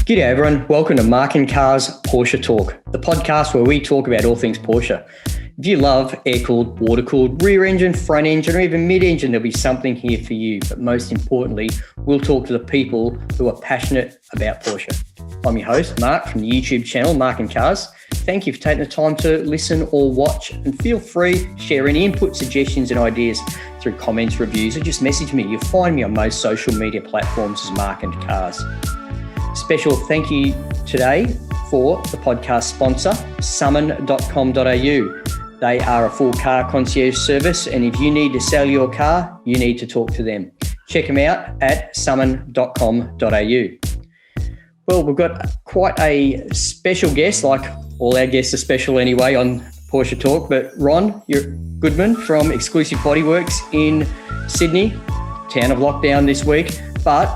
G'day everyone, welcome to Marc and Car's Porsche Talk, the podcast where we talk about all things Porsche. If you love air-cooled, water-cooled, rear engine, front engine, or even mid-engine, there'll be something here for you. But most importantly, we'll talk to the people who are passionate about Porsche. I'm your host, Marc, from the YouTube channel, Marc and Cars. Thank you for taking the time to listen or watch, and feel free to share any input, suggestions and ideas through comments, reviews, or just message me. You'll find me on most social media platforms as Marc and Cars. Special thank you today for the podcast sponsor, summon.com.au. They are a full car concierge service, and if you need to sell your car, you need to talk to them. Check them out at summon.com.au. Well, we've got quite a special guest, like all our guests are special anyway on Porsche Talk, but Ron, you're Goodman from Exclusive Body Werks in Sydney, town of lockdown this week, but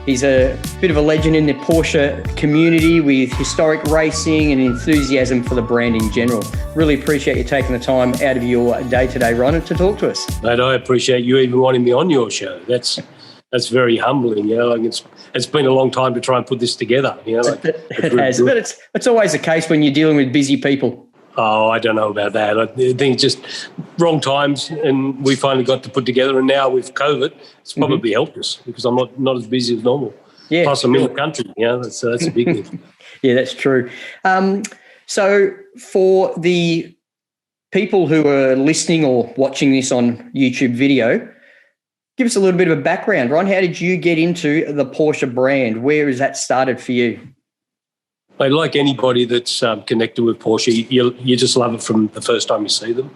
he's a bit of a legend in the Porsche community with historic racing and enthusiasm for the brand in general. Really appreciate you taking the time out of your day today, Ron, to talk to us. Mate, I appreciate you even wanting me on your show. That's very humbling. You know, like it's been a long time to try and put this together. You know, it has, but it's always the case when you're dealing with busy people. Oh, I don't know about that. I think it's just wrong times, and we finally got to put together. And now with COVID, it's probably helped us because I'm not as busy as normal. Yeah, plus I'm in the country. You know, that's a big thing. Yeah, that's true. So for the people who are listening or watching this on YouTube video, give us a little bit of a background, Ron. How did you get into the Porsche brand? Where has that started for you? Like anybody that's connected with Porsche, you just love it from the first time you see them.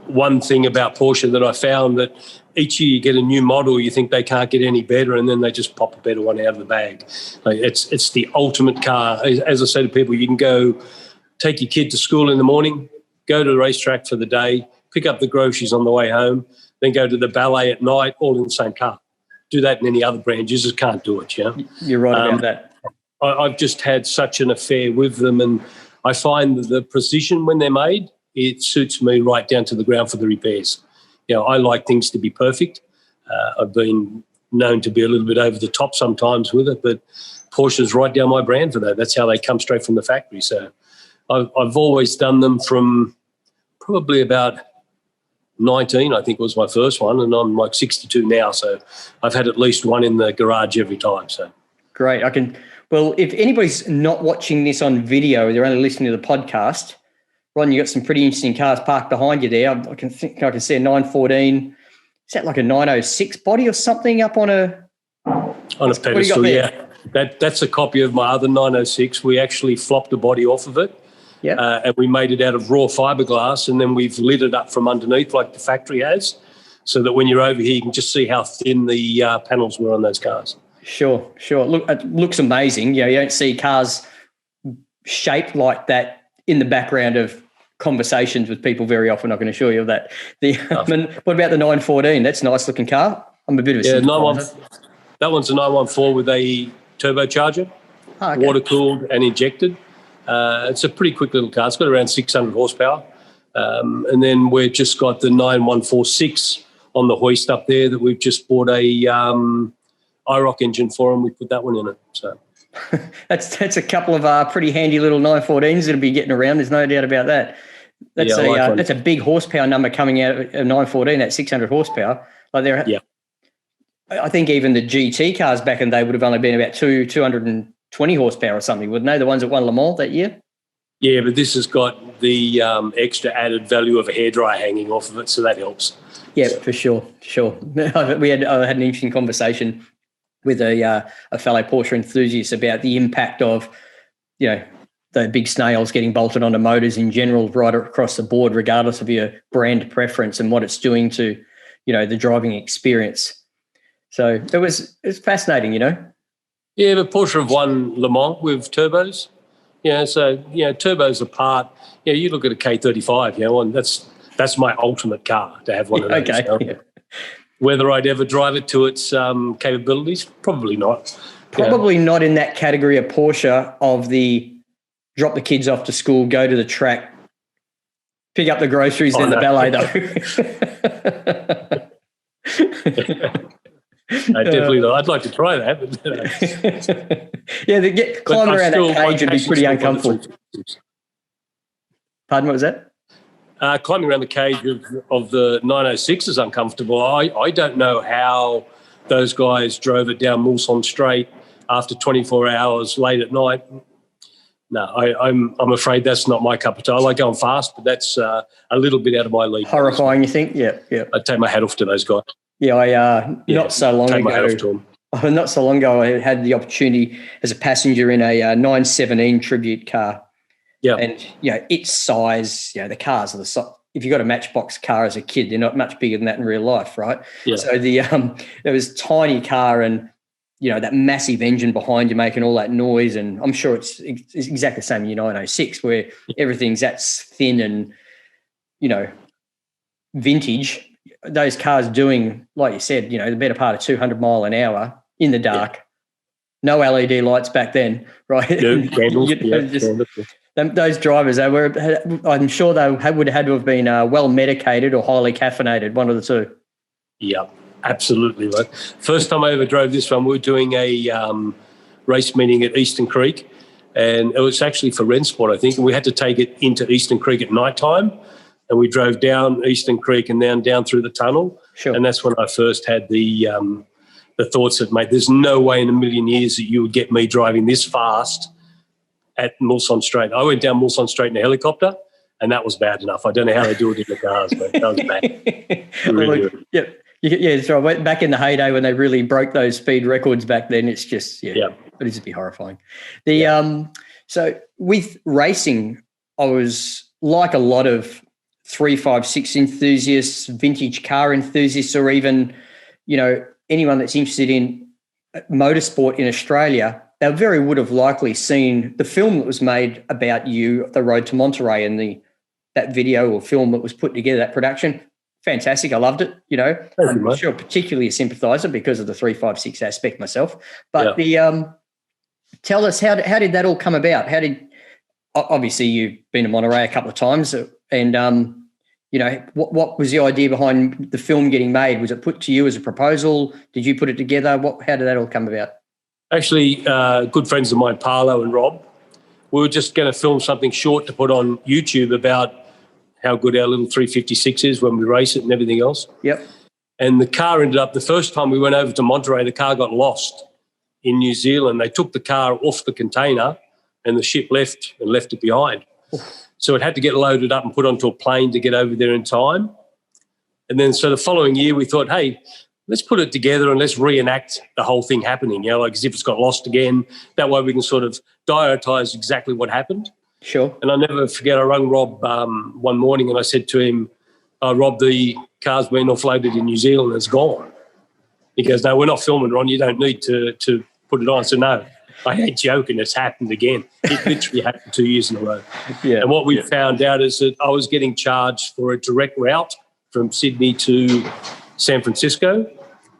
One thing about Porsche that I found that each year you get a new model, you think they can't get any better, and then they just pop a better one out of the bag. Like it's the ultimate car. As I say to people, you can go take your kid to school in the morning, go to the racetrack for the day, pick up the groceries on the way home, then go to the ballet at night, all in the same car. Do that in any other brand, you just can't do it. You know? You're right about that. I've just had such an affair with them, and I find that the precision when they're made, it suits me right down to the ground for the repairs. You know, I like things to be perfect. I've been known to be a little bit over the top sometimes with it, but Porsche's right down my brand for that. That's how they come straight from the factory. So I've always done them from probably about 19, I think was my first one, and I'm like 62 now. So I've had at least one in the garage every time. So great. Well, if anybody's not watching this on video, they're only listening to the podcast, Ron, you got some pretty interesting cars parked behind you there. I can see a 914. Is that like a 906 body or something up on a pedestal? Yeah, that's a copy of my other 906. We actually flopped the body off of it. Yeah, and we made it out of raw fiberglass, and then we've lit it up from underneath like the factory has, so that when you're over here, you can just see how thin the panels were on those cars. Sure. Look, it looks amazing. You know, you don't see cars shaped like that in the background of conversations with people very often, I can assure you of that. What about the 914? That's a nice looking car. I'm a bit of a that one's a 914 with a turbocharger, water cooled and injected. It's a pretty quick little car. It's got around 600 horsepower. And then we've just got the 9146 on the hoist up there that we've just bought a IROC engine for, and we put that one in it. So that's a couple of pretty handy little 914s that'll be getting around. There's no doubt about that. That's a big horsepower number coming out of 914. That's 600 horsepower. I think even the GT cars back in the day would have only been about 220 horsepower or something, wouldn't they? The ones that won Le Mans that year. Yeah, but this has got the extra added value of a hairdryer hanging off of it, so that helps. Yeah, for sure. I had an interesting conversation with a fellow Porsche enthusiast about the impact of, you know, the big snails getting bolted onto motors in general right across the board, regardless of your brand preference and what it's doing to, you know, the driving experience. So it's fascinating, you know. Yeah, but Porsche have won Le Mans with turbos. Yeah, so, you know, turbos apart. Yeah, you look at a K35, you know, and that's my ultimate car to have one of those. Okay. You know? Yeah. Whether I'd ever drive it to its capabilities, probably not. Probably not in that category of Porsche of the drop the kids off to school, go to the track, pick up the groceries, then the ballet though. Definitely not. I'd like to try that. But, climbing around that cage would be pretty uncomfortable. Pardon, what was that? Climbing around the cage of the 906 is uncomfortable. I don't know how those guys drove it down Mulsanne Straight after 24 hours late at night. No, I'm afraid that's not my cup of tea. I like going fast, but that's a little bit out of my league. Horrifying, you think? Yeah. I'd take my hat off to those guys. Yeah, not so long take ago. My hat off to them. Not so long ago, I had the opportunity as a passenger in a 917 tribute car. Yeah, and its size, the cars are the size. If you got a Matchbox car as a kid, they're not much bigger than that in real life, right? Yeah. So there was a tiny car and that massive engine behind you making all that noise, and I'm sure it's exactly the same in your 906 where everything's that thin and vintage. Those cars doing, like you said, the better part of 200 mile an hour in the dark. Yeah. No LED lights back then, right? No candles. Those drivers, I'm sure they would have had to have been well medicated or highly caffeinated, one of the two. Yeah, absolutely. Right. First time I ever drove this one, we were doing a race meeting at Eastern Creek, and it was actually for Rennsport, I think, and we had to take it into Eastern Creek at night time, and we drove down Eastern Creek and then down through the tunnel. Sure. And that's when I first had the thoughts that, mate, there's no way in a million years that you would get me driving this fast at Mulsanne Straight. I went down Mulsanne Straight in a helicopter, and that was bad enough. I don't know how they do it in the cars, but that was bad. Really. Yeah, so I went back in the heyday when they really broke those speed records back then. It's just, it would just be horrifying. So with racing, I was like a lot of 356 enthusiasts, vintage car enthusiasts, or even, anyone that's interested in motorsport in Australia, they very would have likely seen the film that was made about you, The Road to Monterey, and that video or film that was put together, that production. Fantastic. I loved it. I'm sure particularly a sympathiser because of the 356 aspect myself. But tell us, how did that all come about? Obviously you've been to Monterey a couple of times, and what was the idea behind the film getting made? Was it put to you as a proposal? Did you put it together? How did that all come about? Actually, good friends of mine, Paolo and Rob, we were just going to film something short to put on YouTube about how good our little 356 is when we race it and everything else. Yep. And the car ended up, the first time we went over to Monterey, the car got lost in New Zealand. They took the car off the container and the ship left it behind. So it had to get loaded up and put onto a plane to get over there in time. And then so the following year we thought, hey, let's put it together and let's reenact the whole thing happening, like as if it's got lost again. That way we can sort of diaritise exactly what happened. Sure. And I'll never forget, I rang Rob one morning and I said to him, Rob, the car's been offloaded in New Zealand, it's gone. He goes, no, we're not filming, Ron, you don't need to put it on. So no, I ain't joking, it's happened again. It literally happened 2 years in a row. Yeah. And what we found out is that I was getting charged for a direct route from Sydney to San Francisco,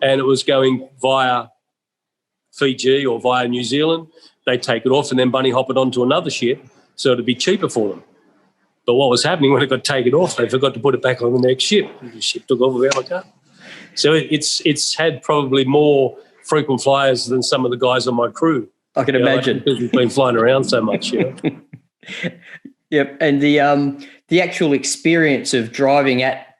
and it was going via Fiji or via New Zealand. They take it off and then bunny hop it onto another ship, so it'd be cheaper for them. But what was happening when it got taken off, they forgot to put it back on the next ship. The ship took off without my car. So it's had probably more frequent flyers than some of the guys on my crew. I can imagine. Because we've been flying around so much. Yep. And the actual experience of driving at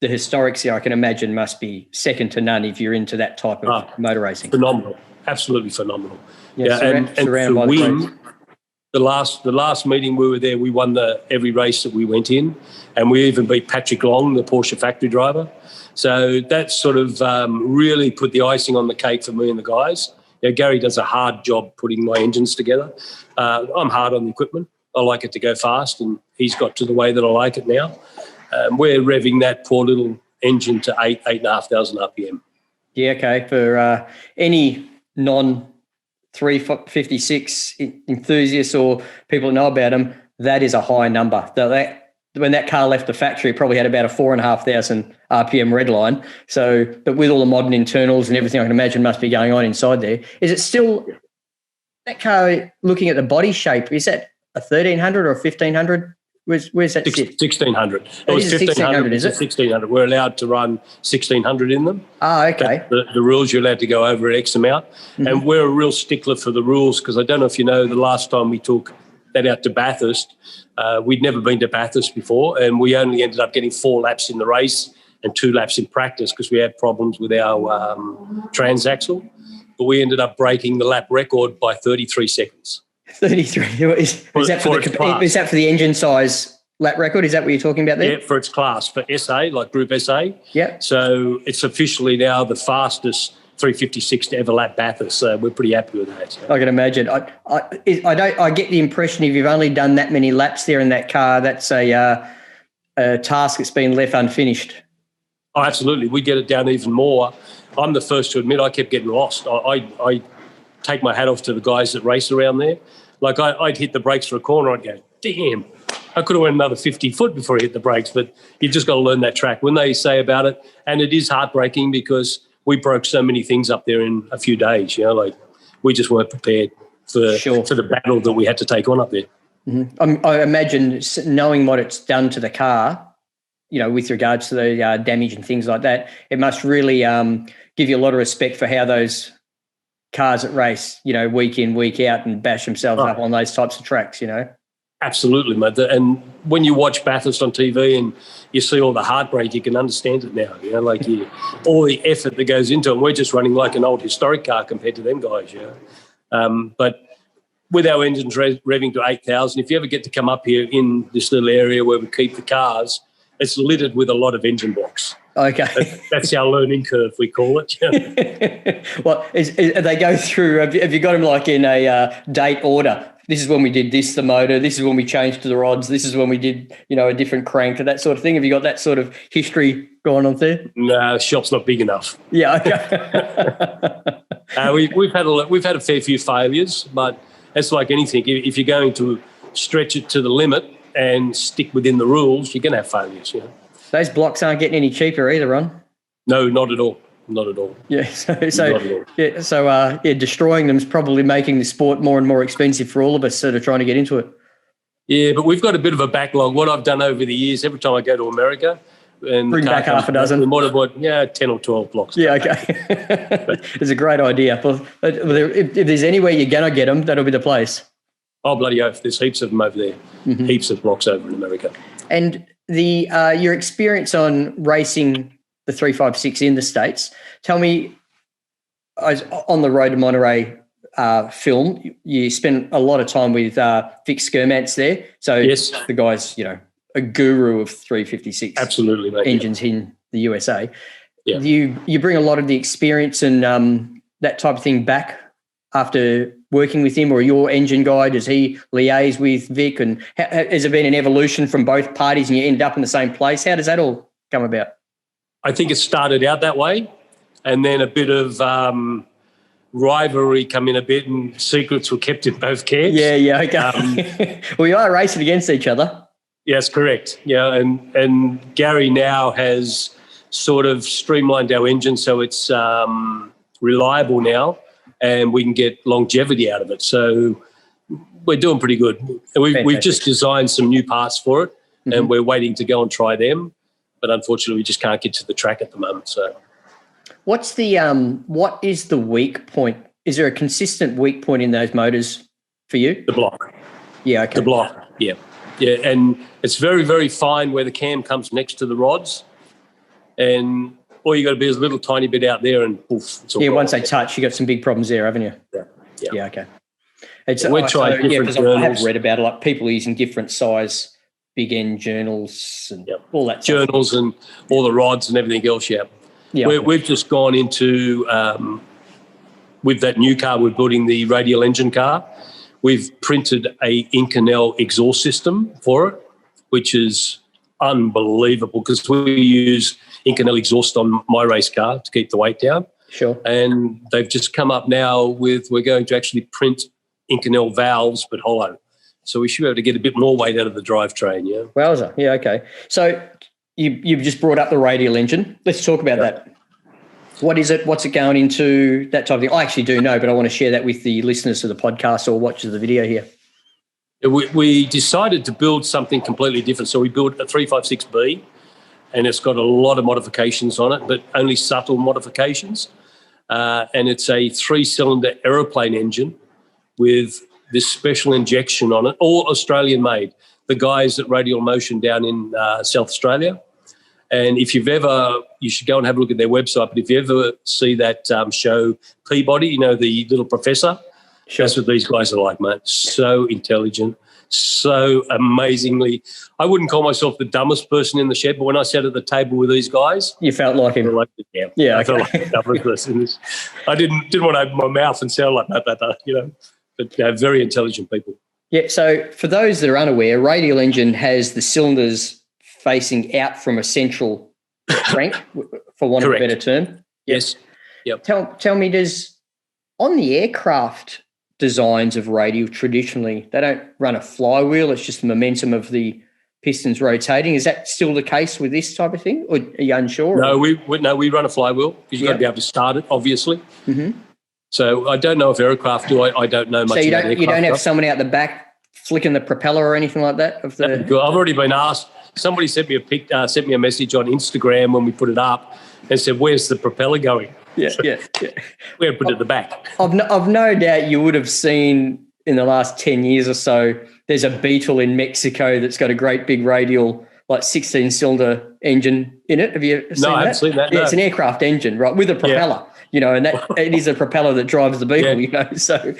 the historics here, I can imagine, must be second to none if you're into that type of motor racing. Phenomenal. Absolutely phenomenal. Surrounded and by win, the last meeting we were there, we won every race that we went in, and we even beat Patrick Long, the Porsche factory driver. So that sort of really put the icing on the cake for me and the guys. Gary does a hard job putting my engines together. I'm hard on the equipment. I like it to go fast, and he's got to the way that I like it now. We're revving that poor little engine to 8,500 RPM. Yeah, okay. For any non-356 enthusiasts or people that know about them, that is a high number. When that car left the factory, it probably had about a 4,500 RPM red line. So, but with all the modern internals and everything I can imagine must be going on inside there, is it still, that car, looking at the body shape, is that a 1,300 or a 1,500 Where's that sit? 1600. It was 1500, is it? 1600. We're allowed to run 1600 in them. Ah, okay. The rules, you're allowed to go over X amount. Mm-hmm. And we're a real stickler for the rules because I don't know if you know, the last time we took that out to Bathurst, we'd never been to Bathurst before, and we only ended up getting 4 laps in the race and 2 laps in practice because we had problems with our transaxle. But we ended up breaking the lap record by 33 seconds. 33. Is that for the engine size lap record? Is that what you're talking about there? Yeah, for its class, for SA, like Group SA. Yeah. So it's officially now the fastest 356 to ever lap Bathurst. So we're pretty happy with that. So. I can imagine. I get the impression if you've only done that many laps there in that car, that's a task that's been left unfinished. Oh, absolutely. We get it down even more. I'm the first to admit I kept getting lost. I take my hat off to the guys that race around there. Like I'd hit the brakes for a corner, I'd go, damn, I could have went another 50 foot before I hit the brakes, but you've just got to learn that track. When they say about it, and it is heartbreaking because we broke so many things up there in a few days, like we just weren't prepared for the battle that we had to take on up there. Mm-hmm. I imagine knowing what it's done to the car, with regards to the damage and things like that, it must really give you a lot of respect for how those cars that race, week in, week out and bash themselves up on those types of tracks, Absolutely, mate. And when you watch Bathurst on TV and you see all the heartbreak, you can understand it now, all the effort that goes into it. And we're just running like an old historic car compared to them guys, But with our engines revving to 8,000, if you ever get to come up here in this little area where we keep the cars, it's littered with a lot of engine blocks. Okay. That's our learning curve, we call it. Well, they go through, have you got them like in a date order? This is when we did the motor. This is when we changed to the rods. This is when we did, a different crank and that sort of thing. Have you got that sort of history going on there? No, the shop's not big enough. Yeah, okay. We've had a fair few failures, but it's like anything. If you're going to stretch it to the limit and stick within the rules, you're going to have failures, Those blocks aren't getting any cheaper either, Ron. No, not at all. Not at all. Yeah, so destroying them is probably making the sport more and more expensive for all of us sort of trying to get into it. Yeah, but we've got a bit of a backlog. What I've done over the years, every time I go to America, and bring back half a dozen. We might have bought 10 or 12 blocks. Yeah, okay. It's a great idea. Well, if there's anywhere you're going to get them, that'll be the place. Oh, bloody oath. There's heaps of them over there. Mm-hmm. Heaps of blocks over in America. And your experience on racing the 356 in the States, tell me, on the Road to Monterey film, you spent a lot of time with Vic Skermantz there. So yes. The guy's, a guru of 356 absolutely, mate, engines in the USA. Yeah. You bring a lot of the experience and that type of thing back after working with him, or your engine guy? Does he liaise with Vic? And has there been an evolution from both parties and you end up in the same place? How does that all come about? I think it started out that way, and then a bit of rivalry come in a bit, and secrets were kept in both camps. Yeah, okay. Well, you are racing against each other. Yes, correct. Yeah, and Gary now has sort of streamlined our engine so it's reliable now, and we can get longevity out of it. So we're doing pretty good. We've just designed some new parts for it, mm-hmm. and we're waiting to go and try them. But unfortunately, we just can't get to the track at the moment. So, what is the weak point? Is there a consistent weak point in those motors for you? The block. Yeah, okay. The block, yeah. And it's very, very fine where the cam comes next to the rods, and all you got to be is a little tiny bit out there, and poof. It's all once they touch, you got some big problems there, haven't you? Yeah. Okay. We're trying different journals. I have read about it, like people using different size big end journals and all that journals and all the rods and everything else. We've just gone into with that new car we're building, the Radial Engine car. We've printed a Inconel exhaust system for it, which is unbelievable because we use Inconel exhaust on my race car to keep the weight down. Sure. And they've just come up now with we're going to actually print Inconel valves but hollow. So we should be able to get a bit more weight out of the drivetrain, yeah. Wowza, yeah, okay. So you've just brought up the Radial Engine. Let's talk about that. What is it? What's it going into? That type of thing. I actually do know, but I want to share that with the listeners to the podcast or watchers of the video here. We decided to build something completely different. So we built a 356B, and it's got a lot of modifications on it, but only subtle modifications. And it's a 3-cylinder aeroplane engine with this special injection on it, all Australian made. The guys at Radial Motion down in South Australia. And if you've ever, you should go and have a look at their website, but if you ever see that show Peabody, you know, the little professor, sure. That's what these guys are like, mate. So intelligent, so amazingly. I wouldn't call myself the dumbest person in the shed, but when I sat at the table with these guys, you felt like him. Yeah, I felt like the dumbest person. I didn't want to open my mouth and sound like that, you know. But very intelligent people. Yeah, so for those that are unaware, Radial Engine has the cylinders facing out from a central crank, for want Correct. of a better term. Yes. Yep. Tell me, on the aircraft designs of Radial, traditionally, they don't run a flywheel, it's just the momentum of the pistons rotating. Is that still the case with this type of thing, or are you unsure? No, we run a flywheel because you've got to be able to start it, obviously. Mm-hmm. So I don't know if aircraft do. I don't know much about aircraft. So you don't have someone out the back flicking the propeller or anything like that? I've already been asked. Somebody sent me a message on Instagram when we put it up and said, "Where's the propeller going?" Yeah. We had to put it at the back. I've no doubt you would have seen in the last 10 years or so, there's a Beetle in Mexico that's got a great big radial, like 16-cylinder engine in it. Have you seen that? No, I haven't seen that. Yeah, it's an aircraft engine, right, with a propeller. Yeah. You know, and that it is a propeller that drives the Beetle, you know. So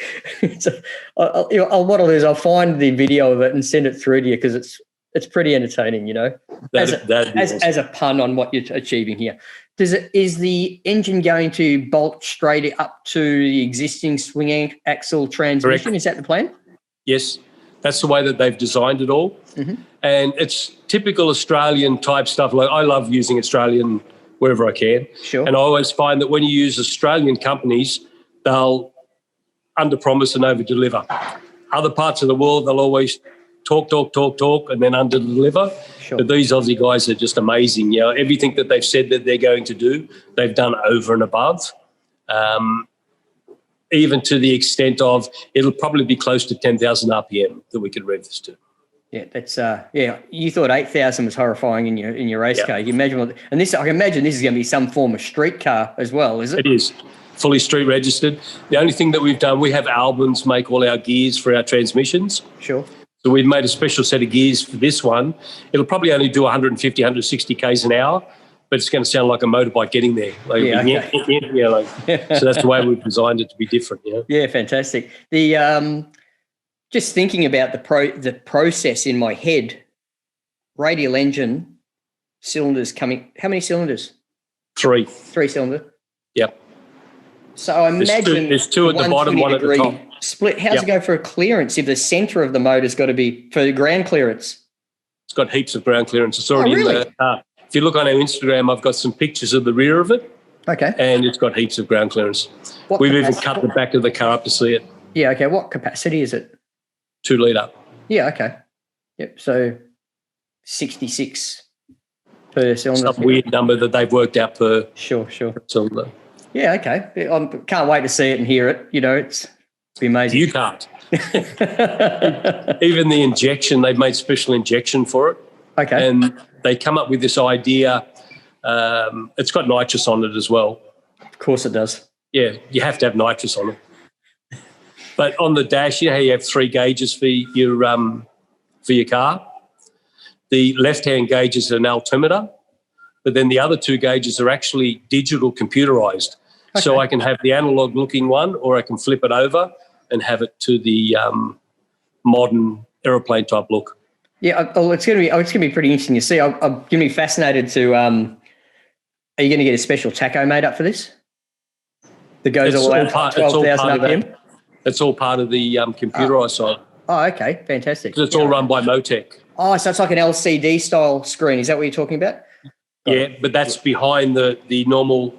what I'll do is I'll find the video of it and send it through to you because it's pretty entertaining, you know, as a pun on what you're achieving here. Is the engine going to bolt straight up to the existing swing axle transmission? Correct. Is that the plan? Yes, that's the way that they've designed it all. Mm-hmm. And it's typical Australian type stuff. Like I love using Australian wherever I can. Sure. And I always find that when you use Australian companies, they'll under-promise and over-deliver. Other parts of the world, they'll always talk, and then under-deliver. Sure. But these Aussie guys are just amazing. You know, everything that they've said that they're going to do, they've done over and above, even to the extent of it'll probably be close to 10,000 RPM that we could rev this to. Yeah, that's you thought 8,000 was horrifying in your race car. You imagine I can imagine this is going to be some form of street car as well, is it? It is fully street registered. The only thing that we've done, we have Albans make all our gears for our transmissions. Sure. So we've made a special set of gears for this one. It'll probably only do 150, 160 k's an hour, but it's going to sound like a motorbike getting there. So that's the way we've designed it to be different. You know? Yeah, fantastic. The just thinking about the process in my head, Radial Engine, cylinders coming. How many cylinders? 3. 3-cylinder. Yep. So I imagine there's two at the bottom, one at the top. Split. How's it go for a clearance if the centre of the motor's got to be for ground clearance? It's got heaps of ground clearance. It's already really? in the if you look on our Instagram, I've got some pictures of the rear of it. Okay. And it's got heaps of ground clearance. We've even cut the back of the car up to see it. Yeah, okay. What capacity is it? 2 litre. Yeah, okay. Yep. So 66 per cylinder. Some weird number that they've worked out per cylinder. Yeah, okay. I can't wait to see it and hear it. You know, it's be amazing. You can't. Even the injection, they've made special injection for it. Okay. And they come up with this idea. It's got nitrous on it as well. Of course it does. Yeah, you have to have nitrous on it. But on the dash, you know how you have 3 gauges for your car? The left-hand gauge is an altimeter, but then the other 2 gauges are actually digital computerized. Okay. So I can have the analog-looking one, or I can flip it over and have it to the modern aeroplane type look. Yeah, it's going to be pretty interesting to see. I'm going to be fascinated to. Are you going to get a special tacho made up for this? That goes all out 12,000 RPM. It's all part of the computerized side. Oh, okay, fantastic. Because it's all run by Motec. Oh, so it's like an LCD style screen. Is that what you're talking about? Yeah, but that's behind the normal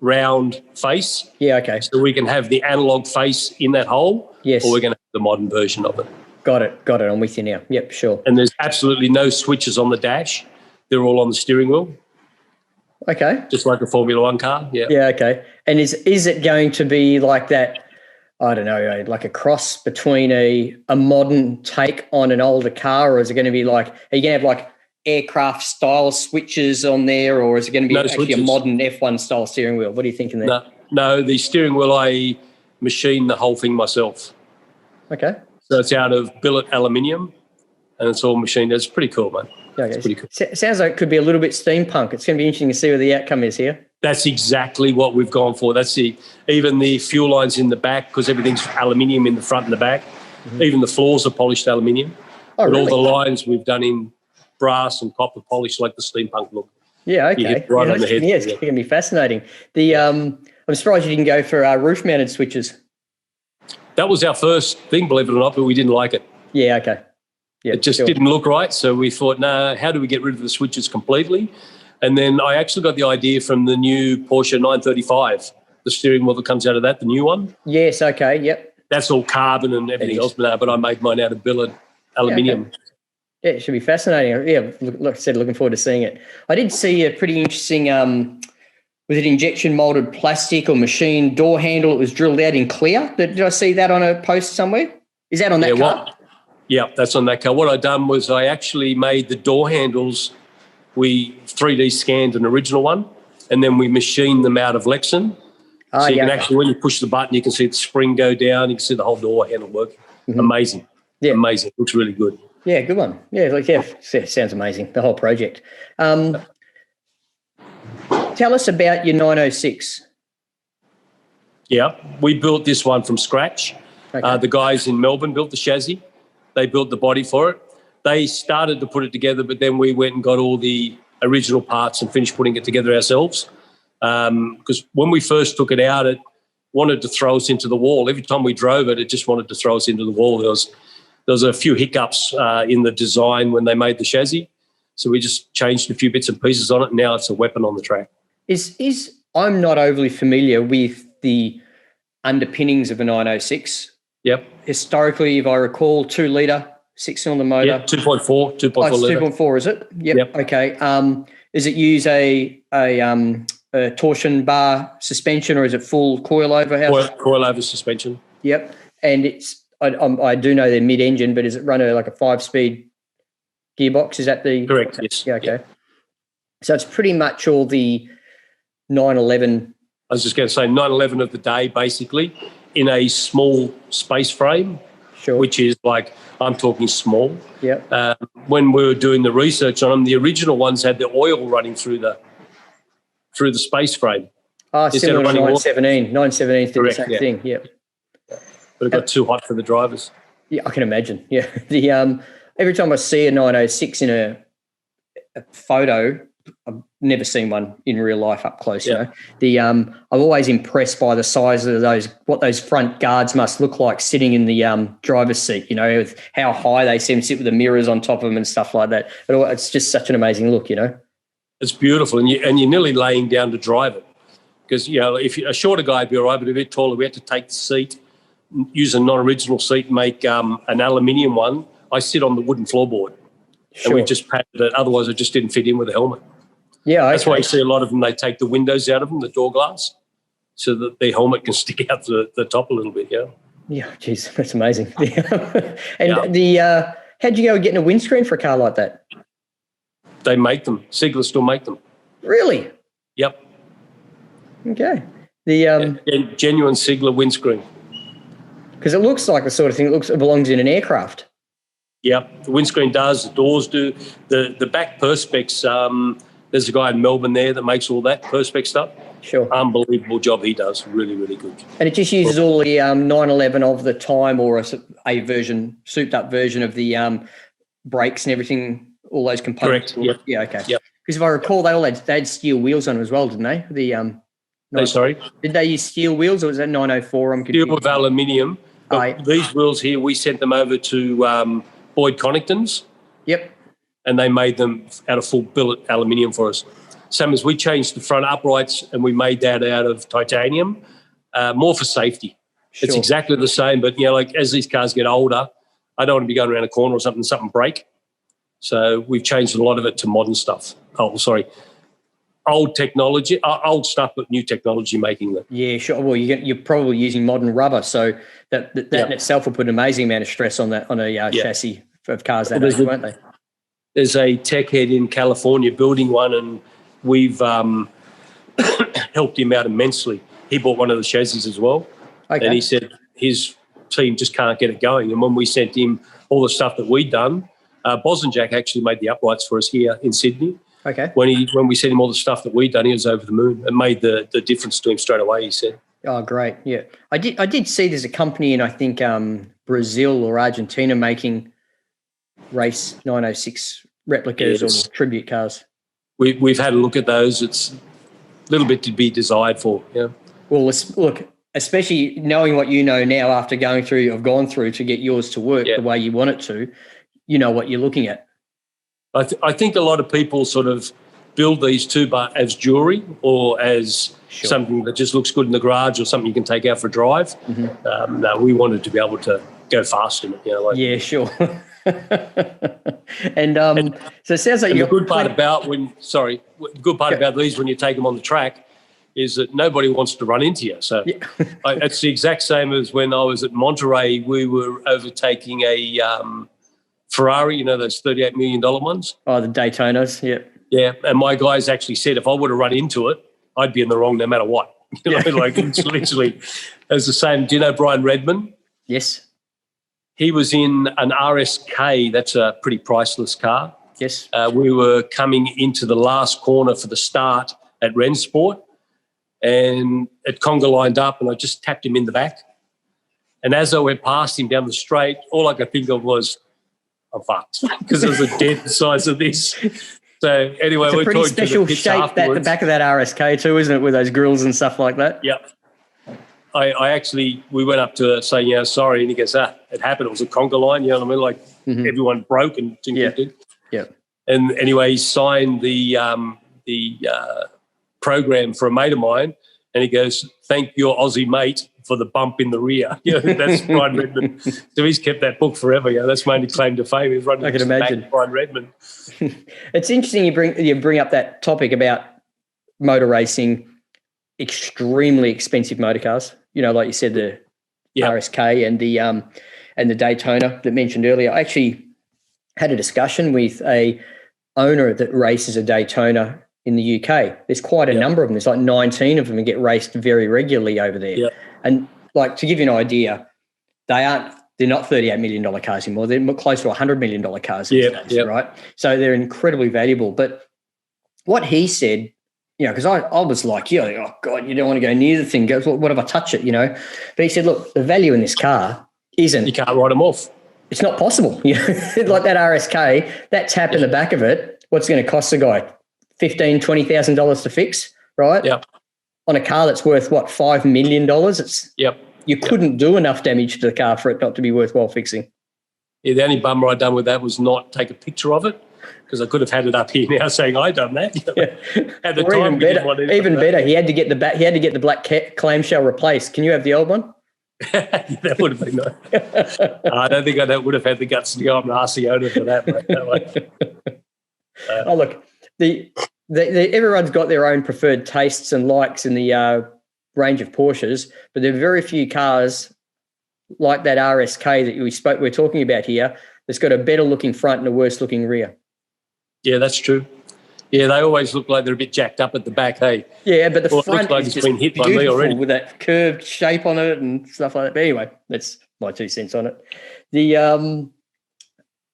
round face. Yeah, okay. So we can have the analog face in that hole. Yes. Or we're going to have the modern version of it. Got it. I'm with you now. Yep, sure. And there's absolutely no switches on the dash. They're all on the steering wheel. Okay. Just like a Formula One car. Yeah. Yeah, okay. And is it going to be like that I don't know, like a cross between a modern take on an older car, or is it going to be like, are you going to have like aircraft style switches on there, or is it going to be actually a modern F1 style steering wheel? What are you thinking there? No, the steering wheel, I machined the whole thing myself. Okay. So it's out of billet aluminium and it's all machined. It's pretty cool, man. Okay. It's pretty cool. Sounds like it could be a little bit steampunk. It's going to be interesting to see what the outcome is here. That's exactly what we've gone for. Even the fuel lines in the back, because everything's aluminium in the front and the back. Mm-hmm. Even the floors are polished aluminium. Oh, really? All the lines we've done in brass and copper polish, like the steampunk look. Yeah, okay. You hit right on the head. Yeah, it's going to be fascinating. I'm surprised you didn't go for roof-mounted switches. That was our first thing, believe it or not, but we didn't like it. Yeah, okay. Yeah, it just didn't look right, so we thought, how do we get rid of the switches completely? And then I actually got the idea from the new Porsche 935, the steering wheel that comes out of that, the new one. Yes, okay, yep. That's all carbon and everything else, but I made mine out of billet aluminium. Yeah, okay. Yeah, it should be fascinating. Yeah, like I said, looking forward to seeing it. I did see a pretty interesting, was it injection molded plastic or machine door handle? It was drilled out in clear. Did I see that on a post somewhere? Is that on that car? Yeah, that's on that car. What I done was I actually made the door handles. We 3D scanned an original one, and then we machined them out of Lexan. So you can actually, when you push the button, you can see the spring go down. You can see the whole door handle work. Mm-hmm. Amazing. Yeah. Amazing. Looks really good. Yeah, good one. Yeah, sounds amazing, the whole project. Tell us about your 906. Yeah, we built this one from scratch. Okay. The guys in Melbourne built the chassis. They built the body for it. They started to put it together, but then we went and got all the original parts and finished putting it together ourselves. Because when we first took it out, it wanted to throw us into the wall. Every time we drove it, it just wanted to throw us into the wall. There was a few hiccups in the design when they made the chassis. So we just changed a few bits and pieces on it, and now it's a weapon on the track. I'm not overly familiar with the underpinnings of a 906. Yep. Historically, if I recall, 2 litre, 6-cylinder motor. Yeah, 2.4 litre. 2.4, is it? Yep. Okay. Does it use a torsion bar suspension, or is it full coil over? Coil over suspension. Yep. And I do know they're mid-engine, but does it run like a 5-speed gearbox? Is that the... Correct, yes. Yeah, okay. Yep. So it's pretty much all the 911... I was just going to say 911 of the day, basically, in a small space frame, sure, which is like, I'm talking small. Yeah. When we were doing the research on them, the original ones had the oil running through the space frame. Similar to 917. 917 did the same thing, yep. But it got too hot for the drivers. Yeah, I can imagine, yeah. Every time I see a 906 in a photo, I've never seen one in real life up close, you know. I'm always impressed by the size of what those front guards must look like sitting in the driver's seat, you know, with how high they seem to sit with the mirrors on top of them and stuff like that. But it's just such an amazing look, you know. It's beautiful, and you're nearly laying down to drive it, because, you know, if you're a shorter guy, it'd be all right, but a bit taller, we had to take the seat, use a non-original seat, make an aluminium one. I sit on the wooden floorboard, and we just padded it. Otherwise, it just didn't fit in with the helmet. Yeah, okay. That's why you see a lot of them, they take the windows out of them, the door glass, so that the helmet can stick out the top a little bit, yeah. Yeah, geez, that's amazing. And how'd you go getting a windscreen for a car like that? They make them. Sigler still make them. Really? Yep. Okay. Genuine Sigler windscreen. Because it looks like the sort of thing it belongs in an aircraft. Yep, the windscreen does, the doors do. The back perspex, there's a guy in Melbourne there that makes all that perspex stuff. Sure. Unbelievable job he does, really, really good. And it just uses all the 911 of the time, or a version, souped up version of the brakes and everything, all those components. Correct, yep. Yeah, okay. Yep. Because if I recall, they had steel wheels on them as well, didn't they? Sorry? Did they use steel wheels, or was that 904? I'm confused. Steel with aluminium. These wheels here, we sent them over to Boyd Connington's. Yep. And they made them out of full billet aluminium for us. Same as we changed the front uprights and we made that out of titanium, more for safety. Sure. It's exactly the same, but, you know, like as these cars get older, I don't want to be going around a corner or something break. So we've changed a lot of it to modern stuff. Oh, sorry. old technology, old stuff, but new technology making them. Yeah, sure. Well, you're probably using modern rubber, so that in itself will put an amazing amount of stress on a chassis of cars that age, won't they? There's a tech head in California building one, and we've helped him out immensely. He bought one of the chassis as well, and he said his team just can't get it going. And when we sent him all the stuff that we'd done, Jack actually made the uprights for us here in Sydney. Okay. When we sent him all the stuff that we'd done, he was over the moon and made the difference to him straight away, he said. Oh, great. Yeah. I did see there's a company in, I think, Brazil or Argentina making race 906 replicas or tribute cars. We've had a look at those. It's a little bit to be desired for, yeah. Well, look, especially knowing what you know now after gone through to get yours to work the way you want it to, you know what you're looking at. I think a lot of people sort of build these too, but as jewelry or as something that just looks good in the garage or something you can take out for a drive. Mm-hmm. No, we wanted to be able to go fast in it. You know, yeah, sure. and so it sounds like the good part about these when you take them on the track is that nobody wants to run into you. So it's the exact same as when I was at Monterey. We were overtaking a Ferrari, you know, those $38 million ones. Oh, the Daytonas, Yeah, and my guys actually said if I would have run into it, I'd be in the wrong no matter what. You know, like it's literally, it was the same. Do you know Brian Redman? Yes. He was in an RSK. That's a pretty priceless car. Yes. We were coming into the last corner for the start at Rennsport, and it conga lined up, and I just tapped him in the back. And as I went past him down the straight, all I could think of was, I'm fucked, because it was a dent the size of this. So anyway, we're talking to the pits afterwards. It's a pretty special shape, the back of that RSK too, isn't it, with those grills and stuff like that? Yeah. We went up to say, you know, sorry, and he goes, it happened. It was a conga line, you know what I mean? Like everyone broke and Yeah. And anyway, he signed the program for a mate of mine, and he goes, thank your Aussie mate for the bump in the rear. You know, that's Brian Redman. So he's kept that book forever. You know, that's my only claim to fame. He's running. I can imagine. Brian Redman. It's interesting you bring up that topic about motor racing, extremely expensive motor cars. You know, like you said, the RSK and the Daytona that mentioned earlier. I actually had a discussion with a owner that races a Daytona in the UK. There's quite a number of them. There's like 19 of them that get raced very regularly over there. Yeah. And like to give you an idea, they're not $38 million cars anymore. They're close to $100 million cars these days, right? So they're incredibly valuable. But what he said, you know, because I was like, oh God, you don't want to go near the thing. Go, what if I touch it, you know? But he said, look, the value in this car isn't. You can't write them off. It's not possible. You know, like that RSK, that tap in the back of it, what's going to cost the guy? $15,000, $20,000 to fix, right? Yeah. On a car that's worth, what, $5 million? You couldn't do enough damage to the car for it not to be worthwhile fixing. Yeah, the only bummer I'd done with that was not take a picture of it, because I could have had it up here now saying I done that. At the time, even better, he had to get the black clamshell replaced. Can you have the old one? That would have been nice. I don't think I would have had the guts to go up and ask the owner for that. Oh, look, everyone's got their own preferred tastes and likes in the range of Porsches, but there are very few cars like that RSK that we're talking about here that's got a better looking front and a worse looking rear. Yeah, that's true. Yeah, they always look like they're a bit jacked up at the back, hey? Yeah, but the front like is just been hit by me already with that curved shape on it and stuff like that. But anyway, that's my 2 cents on it.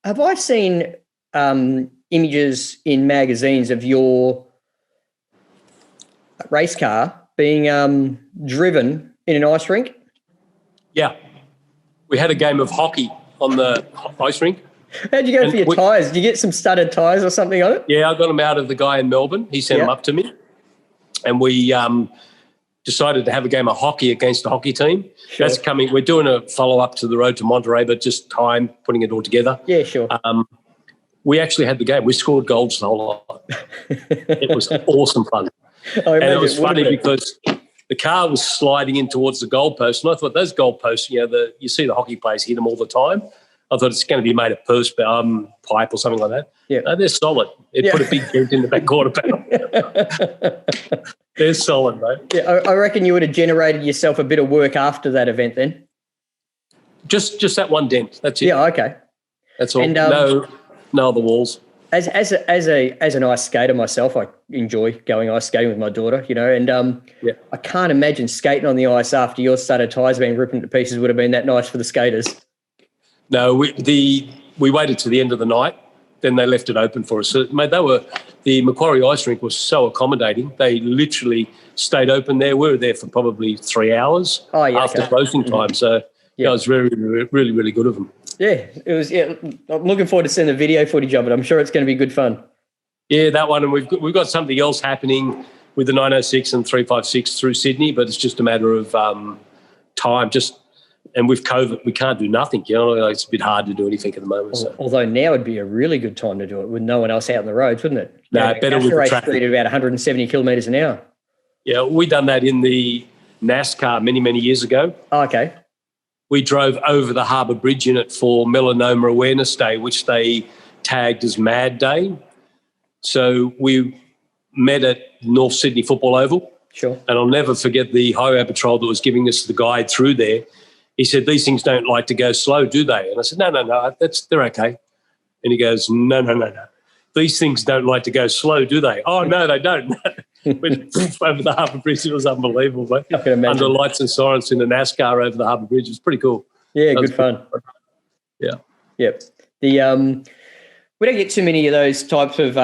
Have I seen images in magazines of your race car being driven in an ice rink? Yeah. We had a game of hockey on the ice rink. How'd you go for your tyres? Did you get some studded tyres or something on it? Yeah, I got them out of the guy in Melbourne. He sent them up to me. And we decided to have a game of hockey against the hockey team. Sure. That's coming. We're doing a follow-up to the road to Monterey, but just time putting it all together. Yeah, sure. We actually had the game. We scored goals the whole lot. It was awesome fun. And it was funny because the car was sliding in towards the goalpost, and I thought those goalposts, you know, you see the hockey players hit them all the time. I thought it's going to be made of pipe or something like that. Yeah. They're solid. It put a big dent in the back quarter panel. They're solid, mate. Yeah, I reckon you would have generated yourself a bit of work after that event then. Just that one dent. That's it. Yeah, okay. That's all. And, no other walls. As an ice skater myself, I enjoy going ice skating with my daughter, you know, and I can't imagine skating on the ice after your studded tyres being ripped to pieces would have been that nice for the skaters. No, we waited to the end of the night, then they left it open for us. So, mate, the Macquarie Ice Rink was so accommodating. They literally stayed open there. We were there for probably 3 hours after closing time. So it was really, really, really good of them. Yeah, it was. Yeah, I'm looking forward to seeing the video footage of it. I'm sure it's going to be good fun. Yeah, that one, and we've got something else happening with the 906 and 356 through Sydney, but it's just a matter of time. And with COVID, we can't do nothing. You know, like it's a bit hard to do anything at the moment. So. Although now would be a really good time to do it with no one else out on the roads, wouldn't it? No, better with the traffic. Speed at about 170 kilometres an hour. Yeah, we done that in the NASCAR many, many years ago. Oh, okay. We drove over the Harbour Bridge in it for Melanoma Awareness Day, which they tagged as Mad Day. So we met at North Sydney Football Oval. Sure. And I'll never forget the highway patrol that was giving us the guide through there. He said, "These things don't like to go slow, do they?" And I said, no, they're okay. And he goes, no. These things don't like to go slow, do they? Oh, no, they don't. Went over the Harbour Bridge. It was unbelievable, mate. I can imagine. Under lights and sirens in the NASCAR over the Harbour Bridge. It was pretty cool. Yeah, good fun. Yeah. Yep. We don't get too many of those types of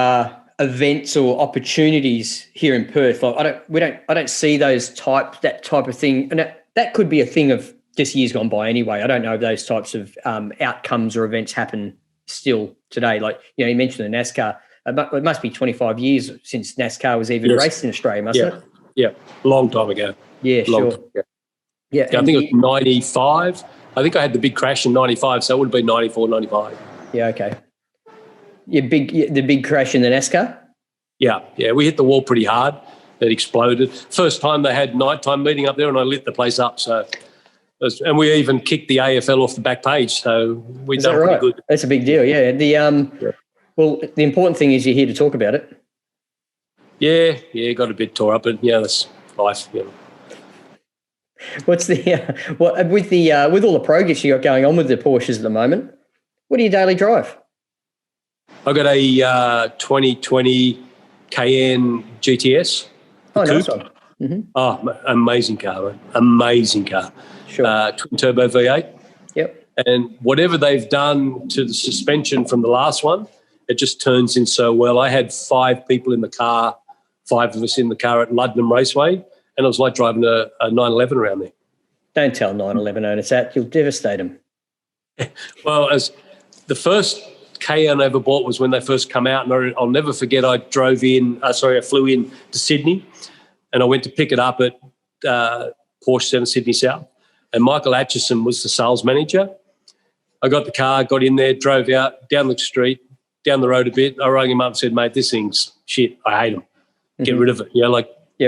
events or opportunities here in Perth. Like I don't see that type of thing, and that could be a thing of just years gone by anyway. I don't know if those types of outcomes or events happen still today. Like, you know, you mentioned the NASCAR. It must be 25 years since NASCAR was even raced in Australia, mustn't it? Yeah, long time ago. Yeah, sure. Yeah, I think it was 95. I think I had the big crash in 95, so it would have been 94, 95. Yeah, okay. The big crash in the NASCAR? Yeah, we hit the wall pretty hard. It exploded. First time they had nighttime meeting up there, and I lit the place up. So, and we even kicked the AFL off the back page. So we done pretty good. That's a big deal. Yeah. Well, the important thing is you're here to talk about it. Yeah, got a bit tore up, but that's life. Yeah. What's the with all the progress you got going on with the Porsches at the moment? What do you daily drive? I got a 2020 Cayenne GTS. Oh, nice one. Mm-hmm. Oh, amazing car, man. Amazing car. Sure. Twin turbo V8. Yep. And whatever they've done to the suspension from the last one, it just turns in so well. I had 5 people in the car, 5 of us in the car at Luddenham Raceway, and it was like driving a 911 around there. Don't tell 911 owners that. You'll devastate them. Well, as the first Cayenne I ever bought was when they first come out, and I'll never forget I flew in to Sydney, and I went to pick it up at Porsche Centre Sydney South, and Michael Atchison was the sales manager. I got the car, got in there, drove out, down the street, down the road a bit. I rang him up and said, "Mate, this thing's shit. I hate them. Get rid of it.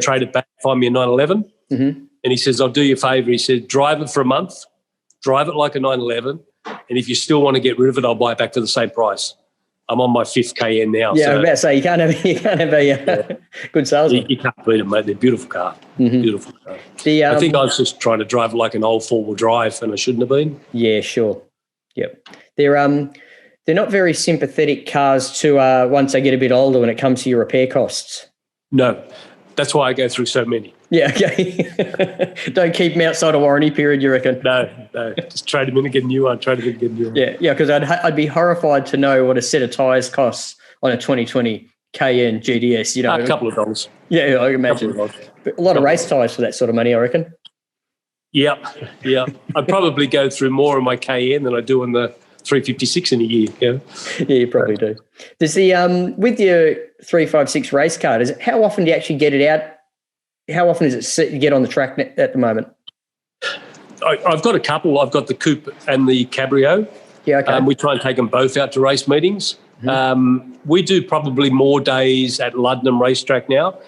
Trade it back, find me a 911. Mm-hmm. And he says, "I'll do you a favour." He said, "Drive it for a month, drive it like a 911, and if you still want to get rid of it, I'll buy it back for the same price." I'm on my 5th Cayenne now. Yeah, I was about to say, you can't have a good salesman. You can't beat them, mate. They're a beautiful car. Mm-hmm. Beautiful car. I think I was just trying to drive it like an old 4-wheel drive, and I shouldn't have been. Yeah, sure. Yep. They're not very sympathetic cars to once they get a bit older when it comes to your repair costs. No, that's why I go through so many. Yeah, okay. Don't keep them outside a warranty period, you reckon? No. Just trade them in and get a new one. Yeah, because I'd be horrified to know what a set of tyres costs on a 2020 Cayenne GDS. You know, a couple of dollars. Yeah, I imagine. A lot of race tyres for that sort of money, I reckon. Yeah. I'd probably go through more in my Cayenne than I do in the 356 in a year. Yeah, you probably do. Does with your 356 race car, how often do you actually get it out? How often is it get on the track at the moment? I've got a couple. I've got the coupe and the cabrio. Yeah, okay. We try and take them both out to race meetings. Mm-hmm. We do probably more days at Luddenham Racetrack now,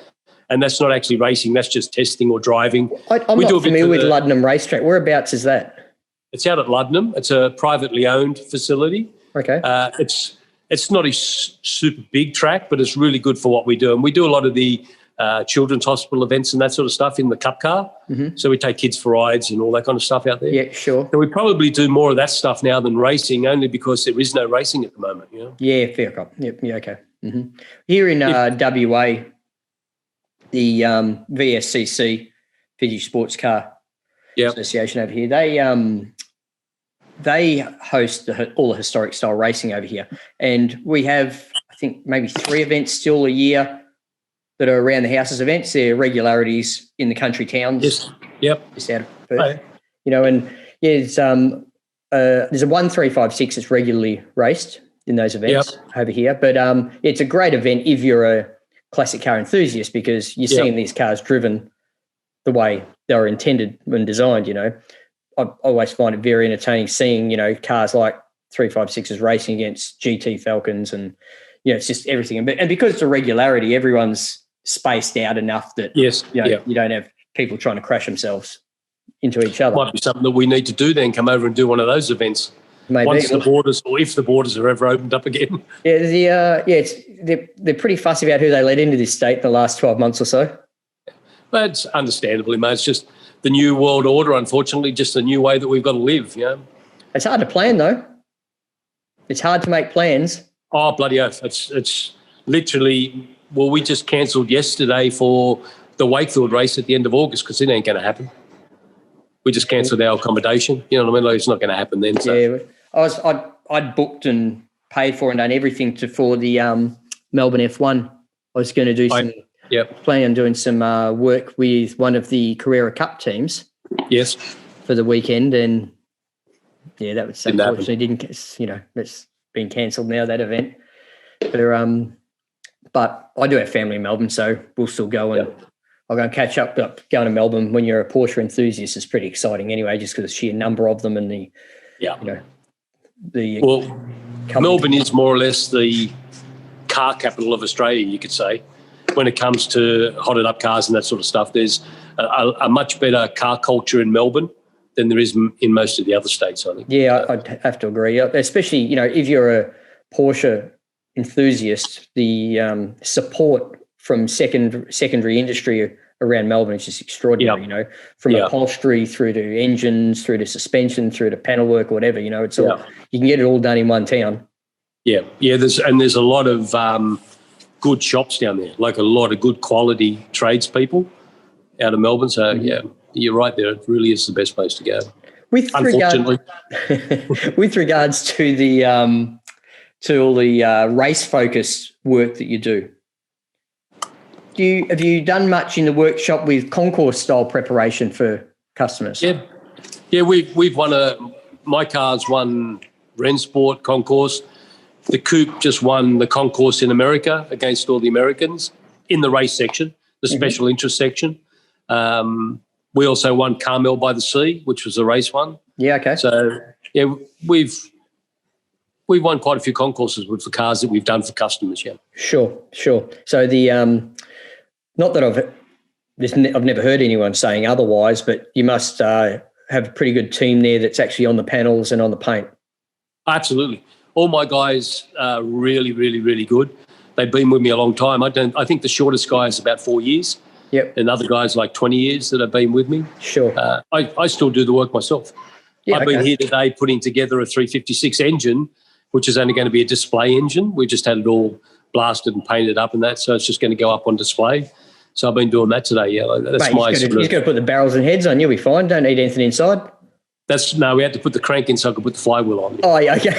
and that's not actually racing. That's just testing or driving. I'm not familiar with Luddenham Racetrack. Whereabouts is that? It's out at Luddenham. It's a privately owned facility. Okay. It's it's not a super big track, but it's really good for what we do. And we do a lot of the children's hospital events and that sort of stuff in the Cup car. Mm-hmm. So we take kids for rides and all that kind of stuff out there. Yeah, sure. And we probably do more of that stuff now than racing, only because there is no racing at the moment. Yeah, fair cop. Yep. Yeah, okay. Mm-hmm. Here in WA, the VSCC, Fiji Sports Car Association over here, they host all the historic style racing over here. And we have, I think, maybe 3 events still a year that are around the houses events. They're regularities in the country towns. Yes. Yep. Just out of Perth. Right. And there's a 1356 that's regularly raced in those events over here. But it's a great event if you're a classic car enthusiast, because you're seeing these cars driven the way they were intended when designed. I always find it very entertaining seeing, cars like 356s racing against GT Falcons, and, it's just everything. And because it's a regularity, everyone's spaced out enough that you don't have people trying to crash themselves into each other. Might be something that we need to do then, come over and do one of those events. Maybe. Once the borders, or if the borders are ever opened up again. Yeah, they're pretty fussy about who they let into this state in the last 12 months or so. But it's understandably, mate. It's just the new world order, unfortunately, just the new way that we've got to live, It's hard to plan, though. It's hard to make plans. Oh, bloody oath. It's literally, we just cancelled yesterday for the Wakefield race at the end of August because it ain't going to happen. We just cancelled our accommodation. You know what I mean? Like, it's not going to happen then. So. Yeah, I'd booked and paid for and done everything for the Melbourne F1. I was going to do planning on doing some work with one of the Carrera Cup teams. Yes. For the weekend, and that was unfortunately it's been cancelled now, that event. But I do have family in Melbourne, so we'll still go and. I'll go and catch up. But going to Melbourne when you're a Porsche enthusiast is pretty exciting anyway, just because of the sheer number of them and Melbourne is more or less the car capital of Australia, you could say. When it comes to hotted up cars and that sort of stuff, there's a much better car culture in Melbourne than there is in most of the other states, I think. Yeah, I'd have to agree. Especially, if you're a Porsche enthusiast, the support from secondary industry around Melbourne is just extraordinary, from upholstery through to engines, through to suspension, through to panel work, whatever, it's all, you can get it all done in one town. Yeah. There's a lot of good shops down there, like a lot of good quality tradespeople out of Melbourne. So, you're right there. It really is the best place to go. Unfortunately. With regards to the all the race-focused work that you do, have you done much in the workshop with concourse-style preparation for customers? Yeah. We've won my car's won Rennsport concourse. The Coupe just won the concourse in America against all the Americans in the race section, the special interest section. We also won Carmel by the Sea, which was a race one. Yeah, okay. So, we've won quite a few concourses with the cars that we've done for customers, Sure. So the not that I've never heard anyone saying otherwise, but you must have a pretty good team there that's actually on the panels and on the paint. Absolutely. All my guys are really, really, really good. They've been with me a long time. I think the shortest guy is about 4 years. Yep. And other guys like 20 years that have been with me. Sure. I still do the work myself. I've been here today putting together a 356 engine, which is only going to be a display engine. We just had it all blasted and painted up and that, so it's just going to go up on display. So I've been doing that today. Yeah, that's Mate, you've got to put the barrels and heads on. You'll be fine. Don't need anything inside. We had to put the crank in so I could put the flywheel on. Oh, yeah, okay.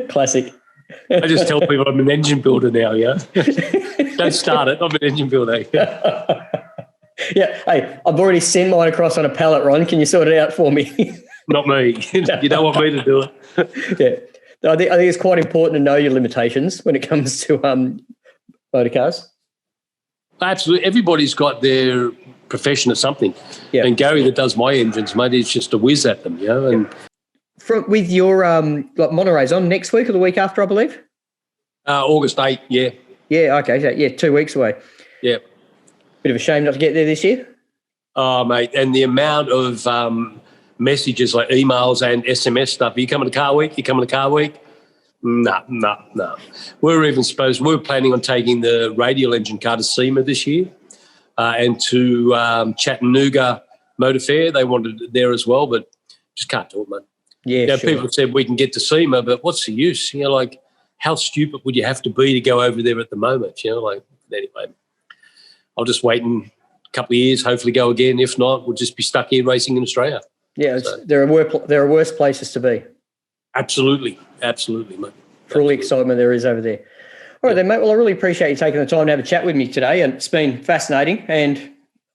Classic. I just tell people I'm an engine builder now, Don't start it. I'm an engine builder. Yeah. Hey, I've already sent mine across on a pallet, Ron. Can you sort it out for me? Not me. You don't want me to do it. Yeah. I think it's quite important to know your limitations when it comes to motor cars. Absolutely. Everybody's got their profession at something. Yeah. And Gary that does my engines, mate, is just a whiz at them, And with your Monterey's on next week or the week after, I believe? August 8th, yeah. Yeah, okay. So, 2 weeks away. Yeah. Bit of a shame not to get there this year. Oh, mate, and the amount of messages like emails and SMS stuff. Are you coming to car week? You coming to car week? No. We're planning on taking the Radial Engine car to SEMA this year and to Chattanooga Motor Fair. They wanted it there as well, but just can't do it, man. Yeah, sure. People said we can get to SEMA, but what's the use? Like, how stupid would you have to be to go over there at the moment? Anyway, I'll just wait in a couple of years, hopefully go again. If not, we'll just be stuck here racing in Australia. Yeah, there are worse places to be. Absolutely, mate. For all the excitement there is over there. All right, then, mate. Well, I really appreciate you taking the time to have a chat with me today, and it's been fascinating. And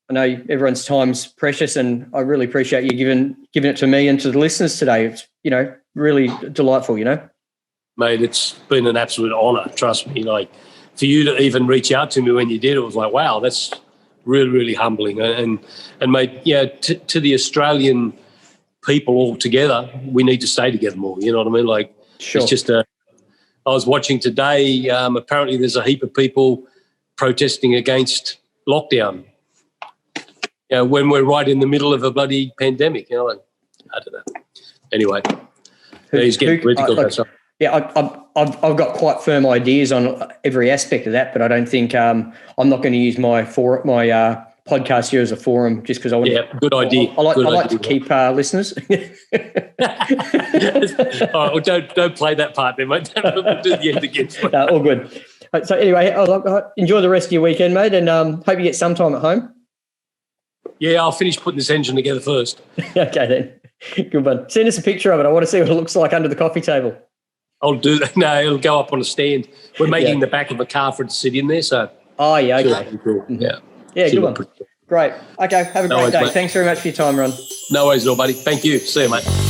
I know everyone's time's precious, and I really appreciate you giving it to me and to the listeners today. It's really delightful. Mate, it's been an absolute honour. Trust me. Like, for you to even reach out to me when you did, it was like, wow, that's really, really humbling. And mate, to the Australian people all together, we need to stay together more. You know what I mean? Like, sure. It's just I was watching today. Apparently, there's a heap of people protesting against lockdown. When we're right in the middle of a bloody pandemic, I don't know. Anyway, he's getting political. Yeah, I've got quite firm ideas on every aspect of that, but I don't think I'm not going to use my podcast here as a forum just because I want. Yeah, good idea. I like to keep listeners. All right, well, don't play that part then, mate. Don't do the end again. No, all good. So anyway, enjoy the rest of your weekend, mate, and hope you get some time at home. Yeah, I'll finish putting this engine together first. Okay, then. Good one. Send us a picture of it. I want to see what it looks like under the coffee table. I'll do that. No, it'll go up on a stand. We're making the back of a car for it to sit in there, so. Oh, yeah, okay. Cool. Yeah. Yeah, good one. Great. Okay, have a great day. Mate. Thanks very much for your time, Ron. No worries at all, buddy. Thank you. See you, mate.